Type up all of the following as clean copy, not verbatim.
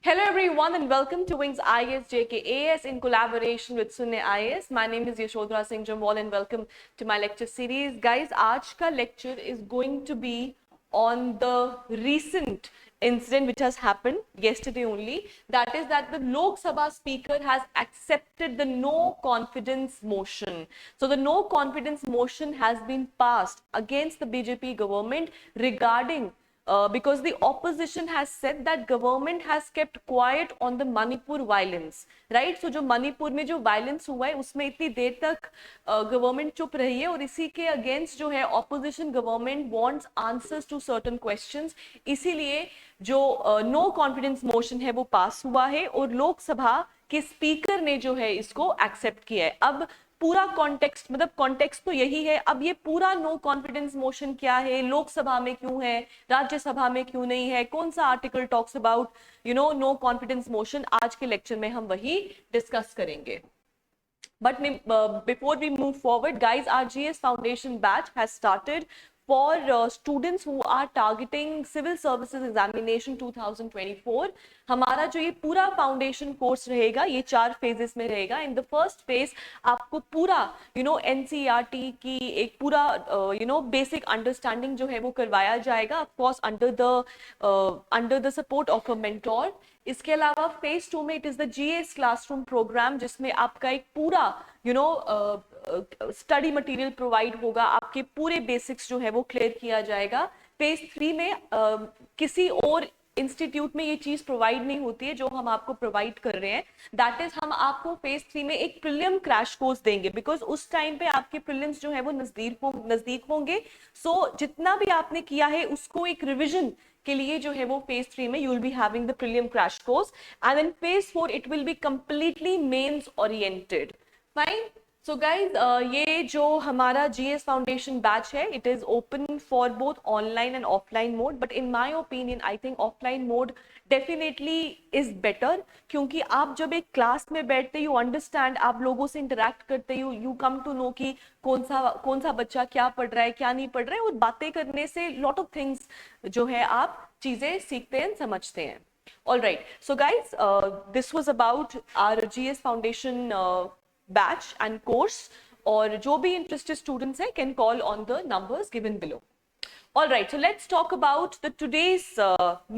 Hello everyone and welcome to Wings IAS JKAS in collaboration with Sunne IAS. My name is Yashodhara Singh Jamwal and welcome to my lecture series. Guys, आज का lecture is going to be on the recent incident which has happened yesterday only. That is that the Lok Sabha speaker has accepted the no confidence motion. So the no confidence motion has been passed against the BJP government regarding because the opposition has said that government has kept quiet on the Manipur violence, right? So जो मणिपुर में जो violence हुआ है उसमें इतनी देर तक government चुप रही है और इसी के अगेंस्ट जो है opposition government wants answers to certain questions, इसीलिए जो नो कॉन्फिडेंस मोशन है वो पास हुआ है और लोकसभा के स्पीकर ने जो है इसको एक्सेप्ट किया है। अब पूरा कॉन्टेक्स्ट मतलब कॉन्टेक्स्ट तो यही है। अब ये पूरा नो कॉन्फिडेंस मोशन क्या है, लोकसभा में क्यों है, राज्यसभा में क्यों नहीं है, कौन सा article talks about no confidence motion, आज के लेक्चर में हम वही डिस्कस करेंगे। But before we move forward, guys, our GS Foundation batch has started for students who are targeting Civil Services Examination 2024. हमारा जो ये पूरा फाउंडेशन कोर्स रहेगा ये 4 फेजेस में रहेगा। इन द फर्स्ट फेज आपको पूरा NCERT की एक पूरा बेसिक अंडरस्टैंडिंग जो है वो करवाया जाएगा, of course under the support of a mentor. इसके अलावा फेज 2 में it is the GS classroom program जिसमें आपका एक पूरा स्टडी मटेरियल प्रोवाइड होगा, आपके पूरे बेसिक्स जो है वो क्लियर किया जाएगा। फेज 3 में किसी और इंस्टीट्यूट में ये चीज प्रोवाइड नहीं होती है जो हम आपको प्रोवाइड कर रहे हैं। दैट इज हम आपको फेज 3 में एक प्रीलिम क्रैश कोर्स देंगे, बिकॉज उस टाइम पे आपके प्रीलिम्स जो है वो नजदीक होंगे। सो जितना भी आपने किया है उसको एक रिविजन के लिए जो है वो फेज 3 में you will be having the prelim crash course and in phase 4 it will be completely mains oriented. Fine. So guys ये जो हमारा GS फाउंडेशन बैच है it is open for both online and offline mode, but in my opinion I think offline mode definitely is better, क्योंकि आप जब एक class में बैठते यू अंडरस्टैंड, आप लोगों से इंटरेक्ट करते यू कम टू नो कि कौन सा बच्चा क्या पढ़ रहा है क्या नहीं पढ़ रहा है, और बातें करने से लॉट ऑफ थिंग्स जो है आप चीजें सीखते हैं समझते हैं। All right, so guys, this was about our GS Foundation batch and course, और जो भी interested students हैं can call on the numbers given below. All right, so let's talk about the today's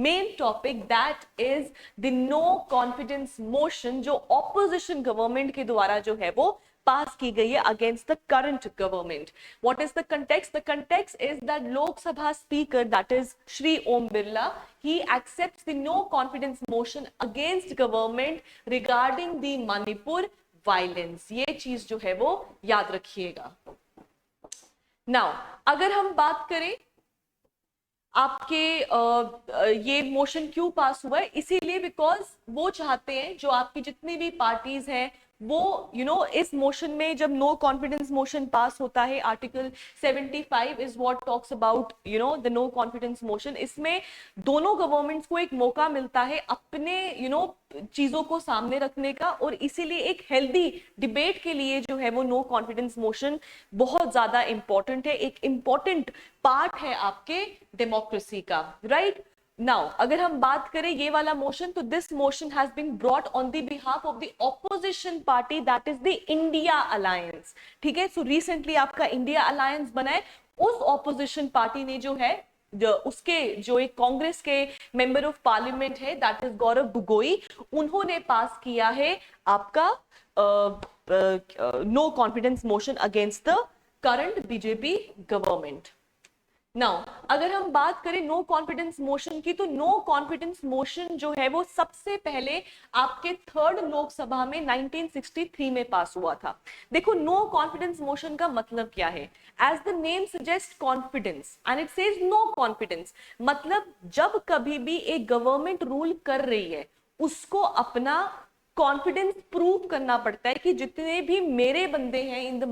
main topic, that is the no confidence motion जो opposition government के द्वारा जो है वो पास की गई है against the current government. What is the context? The context is that Lok Sabha Speaker, that is Shri Om Birla, he accepts the no confidence motion against government regarding the Manipur violence. ये चीज जो है वो याद रखिएगा। Now, अगर हम बात करें आपके ये मोशन क्यों पास हुआ है, इसीलिए बिकॉज वो चाहते हैं जो आपकी जितनी भी पार्टीज हैं वो इस मोशन में जब नो कॉन्फिडेंस मोशन पास होता है, article 75 is what talks about the no confidence motion, इसमें दोनों गवर्नमेंट्स को एक मौका मिलता है अपने चीजों को सामने रखने का, और इसीलिए एक हेल्दी डिबेट के लिए जो है वो नो कॉन्फिडेंस मोशन बहुत ज्यादा इंपॉर्टेंट है, एक इंपॉर्टेंट पार्ट है आपके डेमोक्रेसी का, राइट। नाउ अगर हम बात करें ये वाला मोशन, तो this motion has been brought on the behalf of the opposition party, that is the India alliance. ठीक है, सो रिसेंटली आपका इंडिया अलायंस बना है, उस ऑपोजिशन पार्टी ने जो है उसके जो एक कांग्रेस के मेंबर ऑफ पार्लियामेंट है दैट इज गौरव गोगोई, उन्होंने पास किया है आपका no confidence motion against the current BJP government. Now अगर हम बात करें नो कॉन्फिडेंस मोशन की, तो नो कॉन्फिडेंस मोशन जो है वो सबसे पहले आपके 3rd लोकसभा में 1963 में पास हुआ था। देखो नो कॉन्फिडेंस मोशन का मतलब क्या है, as the name suggest confidence and it says no confidence, मतलब जब कभी भी एक गवर्नमेंट रूल कर रही है उसको अपना कॉन्फिडेंस प्रूव करना पड़ता है कि जितने भी मेरे बंदे हैं in the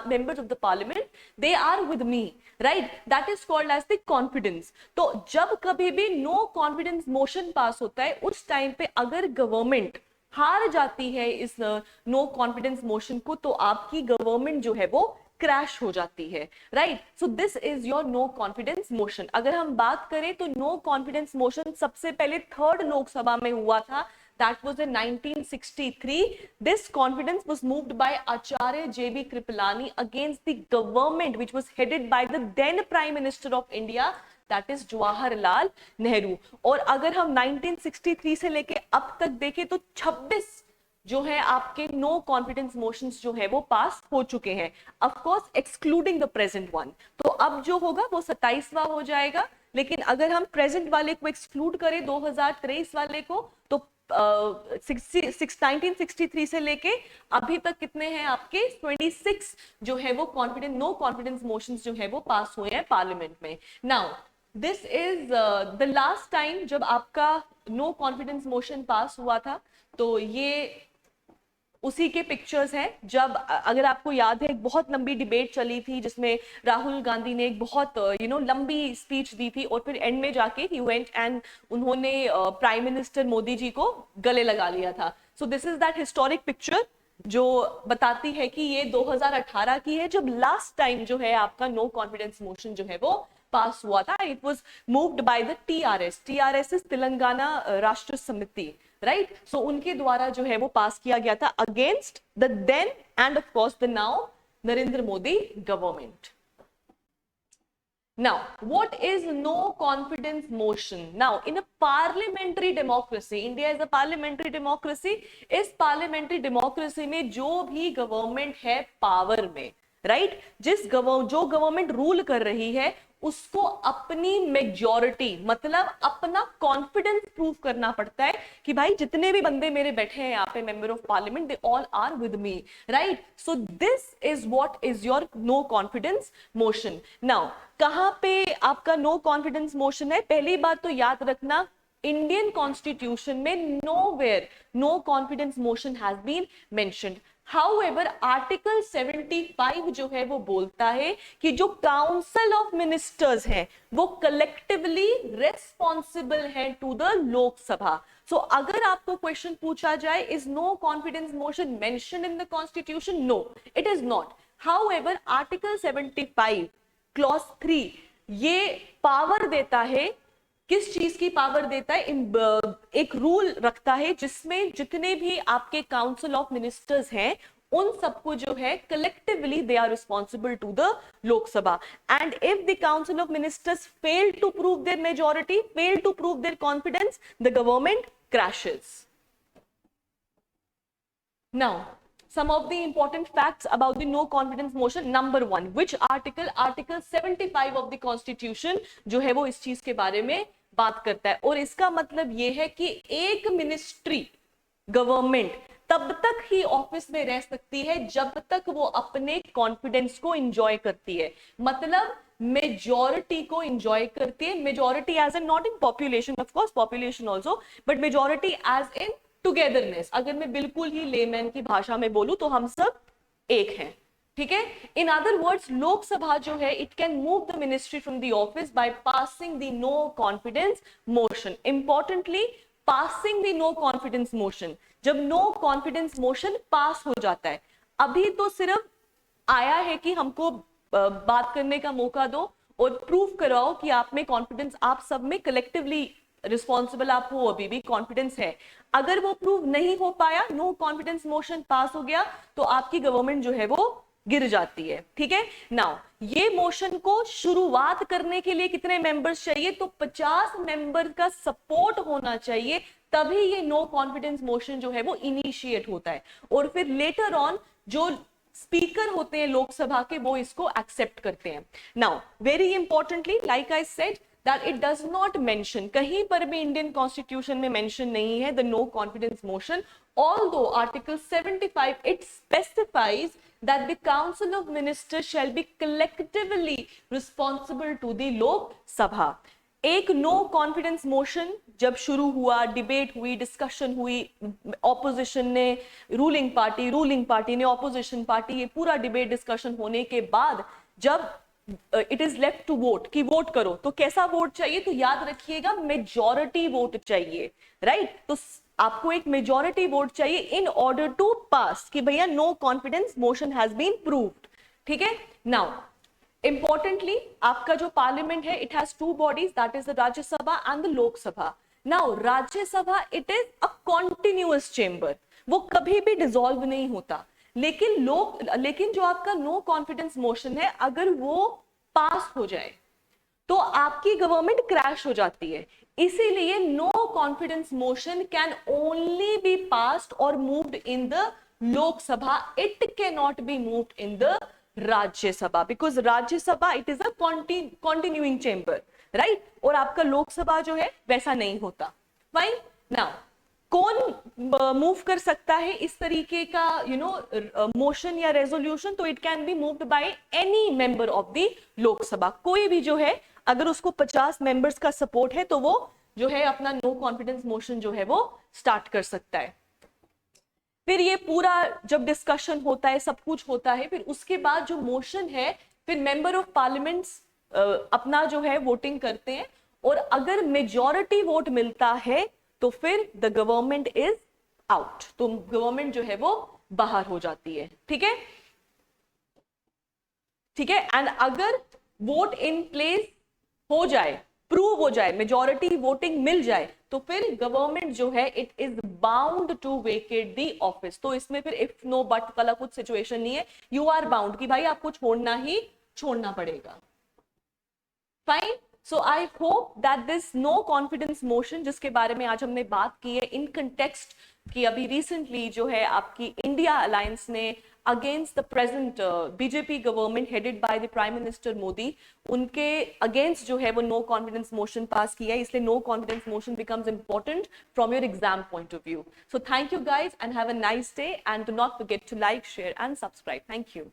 members of the parliament they are with me, right, that is called as the confidence. तो जब कभी भी नो कॉन्फिडेंस मोशन पास होता है उस टाइम पे अगर गवर्नमेंट हार जाती है इस नो कॉन्फिडेंस मोशन को, तो आपकी गवर्नमेंट जो है वो क्रैश हो जाती है, right? So this is your no confidence motion. अगर हम बात करें तो नो कॉन्फिडेंस मोशन सबसे पहले थर्ड लोकसभा में हुआ था, that was in 1963. This confidence was moved by Acharya J.B. Kripalani against the government which was headed by the then Prime Minister of India, that is Jawaharlal Nehru. और अगर हम 1963 से लेके अब तक देखें तो 26 जो है आपके नो कॉन्फिडेंस मोशंस जो है वो पास हो चुके हैं, of course excluding the present one. तो अब जो होगा वो 27वां हो जाएगा, लेकिन अगर हम प्रेजेंट वाले को एक्सक्लूड करें 2023 वाले को, तो 1963 से लेके अभी तक कितने हैं आपके 26 जो है वो कॉन्फिडेंस नो कॉन्फिडेंस मोशंस जो है वो पास हुए हैं पार्लियामेंट में। Now this is the last time जब आपका नो कॉन्फिडेंस मोशन पास हुआ था, तो ये उसी के पिक्चर्स हैं। जब अगर आपको याद है एक बहुत लंबी डिबेट चली थी जिसमें राहुल गांधी ने एक बहुत लंबी स्पीच दी थी और फिर एंड में जाके ही वेंट एंड उन्होंने प्राइम मिनिस्टर मोदी जी को गले लगा लिया था। सो this is that historic picture जो बताती है कि ये 2018 की है जब लास्ट टाइम जो है आपका नो कॉन्फिडेंस मोशन जो है वो पास हुआ था। It was moved by the TRS is Telangana राष्ट्र समिति, राइट? सो उनके द्वारा जो है वो पास किया गया था against the then and of course the now Narendra Modi government. Now, what is no confidence motion? Now, in a parliamentary democracy, India is a parliamentary democracy. इस parliamentary democracy में जो भी गवर्नमेंट है पावर में, राइट? जो गवर्नमेंट रूल कर रही है उसको अपनी मेजॉरिटी मतलब अपना कॉन्फिडेंस प्रूव करना पड़ता है कि भाई जितने भी बंदे मेरे बैठे हैं यहाँ पे member of parliament, they all are with me, right? So this is what is your no confidence motion. Now कहां पे आपका नो कॉन्फिडेंस मोशन है? पहली बात तो याद रखना, इंडियन कॉन्स्टिट्यूशन में nowhere no confidence motion has been mentioned. However, article 75 जो है वो बोलता है कि जो काउंसिल ऑफ मिनिस्टर्स है वो कलेक्टिवली रेस्पॉन्सिबल है टू द लोकसभा। सो अगर आपको क्वेश्चन पूछा जाए is no confidence motion mentioned in the constitution? No, it is not. However, article 75 clause 3 ये पावर देता है, किस चीज की पावर देता है? एक रूल रखता है जिसमें जितने भी आपके काउंसिल ऑफ मिनिस्टर्स हैं उन सबको जो है collectively they are responsible to the Lok Sabha. And if the council of ministers fail to prove their majority, fail to prove their confidence, the government crashes. Now some of the important facts about the no confidence motion. Number 1, which article? Article 75 of the constitution जो है वो इस चीज के बारे में बात करता है। और इसका मतलब ये है कि एक मिनिस्ट्री गवर्नमेंट तब तक ही ऑफिस में रह सकती है जब तक वो अपने कॉन्फिडेंस को एंजॉय करती है, मतलब मेजॉरिटी को एंजॉय करती है। Majority as in not in population, of course population also, but majority as in togetherness. अगर मैं बिल्कुल ही लेमैन की भाषा में बोलूं तो हम सब एक हैं, ठीक है? इन अदर वर्ड्स, लोकसभा जो है it can move the ministry from the office by passing the no confidence motion. Importantly, passing the no confidence motion, जब नो कॉन्फिडेंस मोशन पास हो जाता है, अभी तो सिर्फ आया है कि हमको बात करने का मौका दो और प्रूव कराओ कि आप में कॉन्फिडेंस, आप सब में कलेक्टिवली रिस्पॉन्सिबल आप हो, अभी भी कॉन्फिडेंस है। अगर वो प्रूव नहीं हो पाया, नो कॉन्फिडेंस मोशन पास हो गया, तो आपकी गवर्नमेंट जो है वो गिर जाती है, ठीक है? नाउ ये मोशन को शुरुआत करने के लिए कितने मेंबर्स चाहिए? तो 50 मेंबर का सपोर्ट होना चाहिए, तभी ये नो कॉन्फिडेंस मोशन जो है वो इनिशिएट होता है। और फिर लेटर ऑन जो स्पीकर होते हैं लोकसभा के वो इसको एक्सेप्ट करते हैं। Now very importantly, like I said that it does not mention, कहीं पर भी इंडियन कॉन्स्टिट्यूशन में मेंशन नहीं है the no confidence motion, although article 75 it specifies that the council of ministers shall be collectively responsible to the lok sabha। एक no confidence motion जब शुरू हुआ, डिबेट हुई, डिस्कशन हुई, ऑपोजिशन ने रूलिंग पार्टी ने ऑपोजिशन पार्टी, ये पूरा डिबेट डिस्कशन होने के बाद जब it is left to vote कि वोट करो, तो कैसा वोट चाहिए? तो याद रखिएगा मेजॉरिटी वोट चाहिए, राइट? तो आपको एक मेजॉरिटी वोट चाहिए इन ऑर्डर टू पास कि भैया no confidence motion has been proved. ठीक है। नाउ इंपॉर्टेंटली आपका जो पार्लियामेंट है, it has two bodies, that is the Rajya Sabha and the Lok Sabha. Now Rajya Sabha it is a continuous chamber, वो कभी भी डिसॉल्व नहीं होता। लेकिन जो आपका नो कॉन्फिडेंस मोशन है, अगर वो पास हो जाए तो आपकी गवर्नमेंट क्रैश हो जाती है। इसीलिए no confidence motion can only be passed और moved in the Lok Sabha, it can not be moved in the Rajya Sabha, because Rajya Sabha it is a continuing chamber, right. और आपका लोकसभा जो है वैसा नहीं होता। फाइन। नाउ कौन मूव कर सकता है इस तरीके का मोशन या रेजोल्यूशन? तो it can be moved by any member of the Lok Sabha. कोई भी जो है, अगर उसको 50 मेंबर्स का सपोर्ट है तो वो जो है अपना नो कॉन्फिडेंस मोशन जो है वो स्टार्ट कर सकता है। फिर ये पूरा जब डिस्कशन होता है, सब कुछ होता है, फिर उसके बाद जो मोशन है, फिर मेंबर ऑफ पार्लियामेंट्स अपना जो है वोटिंग करते हैं, और अगर मेजॉरिटी वोट मिलता है तो फिर द गवर्नमेंट इज आउट, तो गवर्नमेंट जो है वो बाहर हो जाती है। ठीक है, ठीक है। एंड अगर वोट इन प्लेस हो जाए, प्रूव हो जाए, मेजॉरिटी वोटिंग मिल जाए, तो फिर गवर्नमेंट जो है it is bound to vacate the office. तो इसमें फिर इफ नो बट वाला कुछ सिचुएशन नहीं है, यू आर बाउंड कि भाई आपको छोड़ना ही छोड़ना पड़ेगा। Fine. So I hope that this no confidence motion जिसके बारे में आज हमने बात की है इन कंटेक्स्ट कि अभी रिसेंटली जो है आपकी इंडिया अलायंस ने against the present BJP government headed by the prime minister Modi, उनके अगेंस्ट जो है वो नो कॉन्फिडेंस मोशन पास किया है, इसलिए no confidence motion becomes important from your exam point of view. So thank you guys and have a nice day and do not forget to like, share and subscribe. Thank you.